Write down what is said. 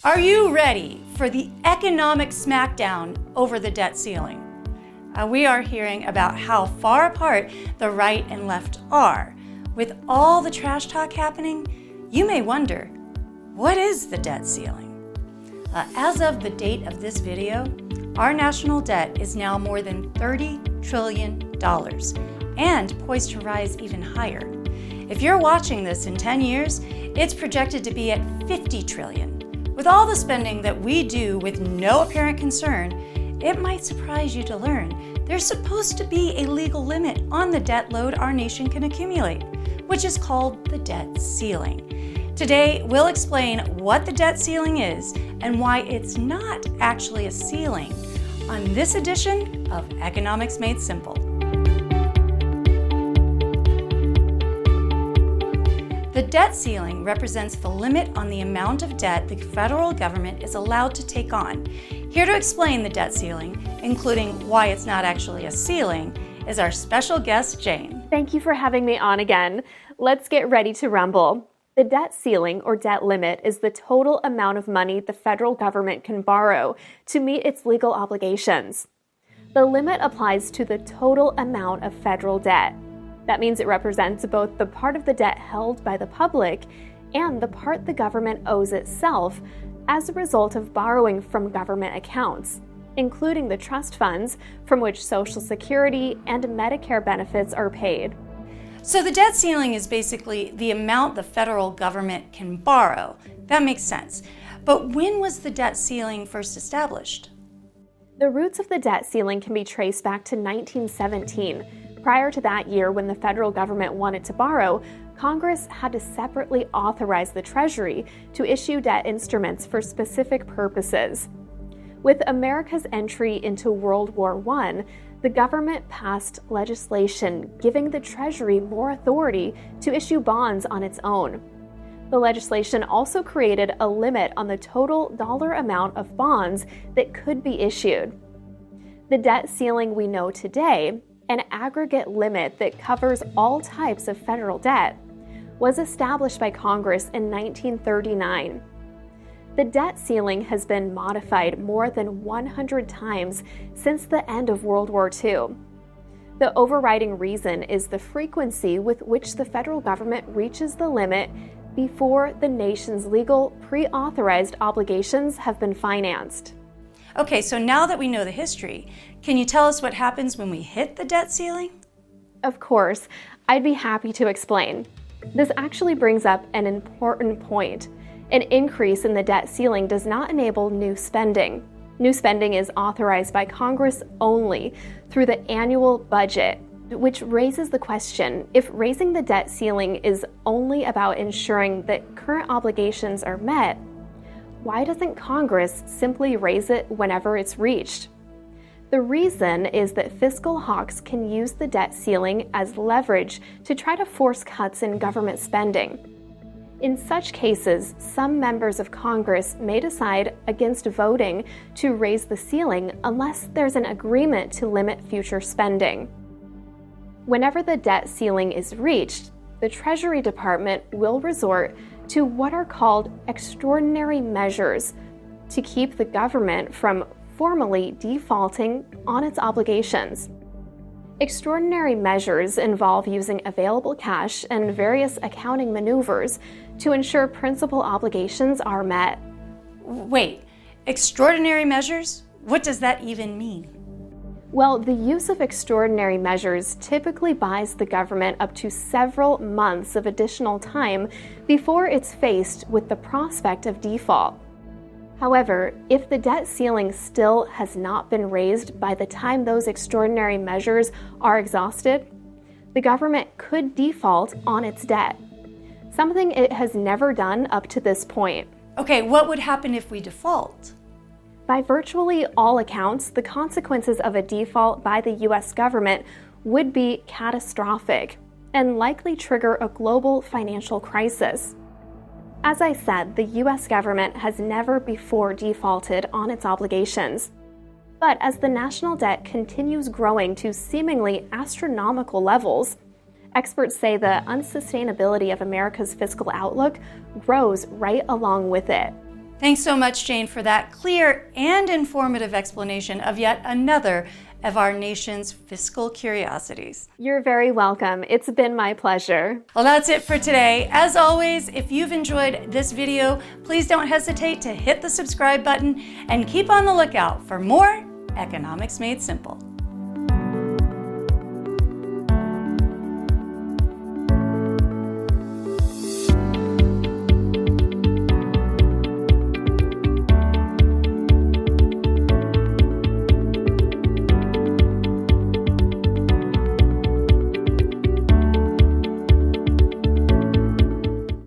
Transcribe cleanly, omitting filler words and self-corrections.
Are you ready for the economic smackdown over the debt ceiling? We are hearing about how far apart the right and left are. With all the trash talk happening, you may wonder, what is the debt ceiling? As of the date of this video, our national debt is now more than $30 trillion and poised to rise even higher. If you're watching this in 10 years, it's projected to be at $50 trillion. With all the spending that we do with no apparent concern, it might surprise you to learn there's supposed to be a legal limit on the debt load our nation can accumulate, which is called the debt ceiling. Today, we'll explain what the debt ceiling is and why it's not actually a ceiling on this edition of Economics Made Simple. The debt ceiling represents the limit on the amount of debt the federal government is allowed to take on. Here to explain the debt ceiling, including why it's not actually a ceiling, is our special guest, Jane. Thank you for having me on again. Let's get ready to rumble. The debt ceiling, or debt limit, is the total amount of money the federal government can borrow to meet its legal obligations. The limit applies to the total amount of federal debt. That means it represents both the part of the debt held by the public and the part the government owes itself as a result of borrowing from government accounts, including the trust funds from which Social Security and Medicare benefits are paid. So the debt ceiling is basically the amount the federal government can borrow. That makes sense. But when was the debt ceiling first established? The roots of the debt ceiling can be traced back to 1917. Prior to that year, when the federal government wanted to borrow, Congress had to separately authorize the Treasury to issue debt instruments for specific purposes. With America's entry into World War I, the government passed legislation giving the Treasury more authority to issue bonds on its own. The legislation also created a limit on the total dollar amount of bonds that could be issued. The debt ceiling we know today, an aggregate limit that covers all types of federal debt, was established by Congress in 1939. The debt ceiling has been modified more than 100 times since the end of World War II. The overriding reason is the frequency with which the federal government reaches the limit before the nation's legal pre-authorized obligations have been financed. Okay, so now that we know the history, can you tell us what happens when we hit the debt ceiling? Of course, I'd be happy to explain. This actually brings up an important point. An increase in the debt ceiling does not enable new spending. New spending is authorized by Congress only through the annual budget, which raises the question, if raising the debt ceiling is only about ensuring that current obligations are met, why doesn't Congress simply raise it whenever it's reached? The reason is that fiscal hawks can use the debt ceiling as leverage to try to force cuts in government spending. In such cases, some members of Congress may decide against voting to raise the ceiling unless there's an agreement to limit future spending. Whenever the debt ceiling is reached, the Treasury Department will resort to what are called extraordinary measures to keep the government from formally defaulting on its obligations. Extraordinary measures involve using available cash and various accounting maneuvers to ensure principal obligations are met. Wait, extraordinary measures? What does that even mean? Well, the use of extraordinary measures typically buys the government up to several months of additional time before it's faced with the prospect of default. However, if the debt ceiling still has not been raised by the time those extraordinary measures are exhausted, the government could default on its debt, something it has never done up to this point. Okay, what would happen if we default? By virtually all accounts, the consequences of a default by the U.S. government would be catastrophic and likely trigger a global financial crisis. As I said, the U.S. government has never before defaulted on its obligations. But as the national debt continues growing to seemingly astronomical levels, experts say the unsustainability of America's fiscal outlook grows right along with it. Thanks so much, Jane, for that clear and informative explanation of yet another of our nation's fiscal curiosities. You're very welcome. It's been my pleasure. Well, that's it for today. As always, if you've enjoyed this video, please don't hesitate to hit the subscribe button and keep on the lookout for more Economics Made Simple.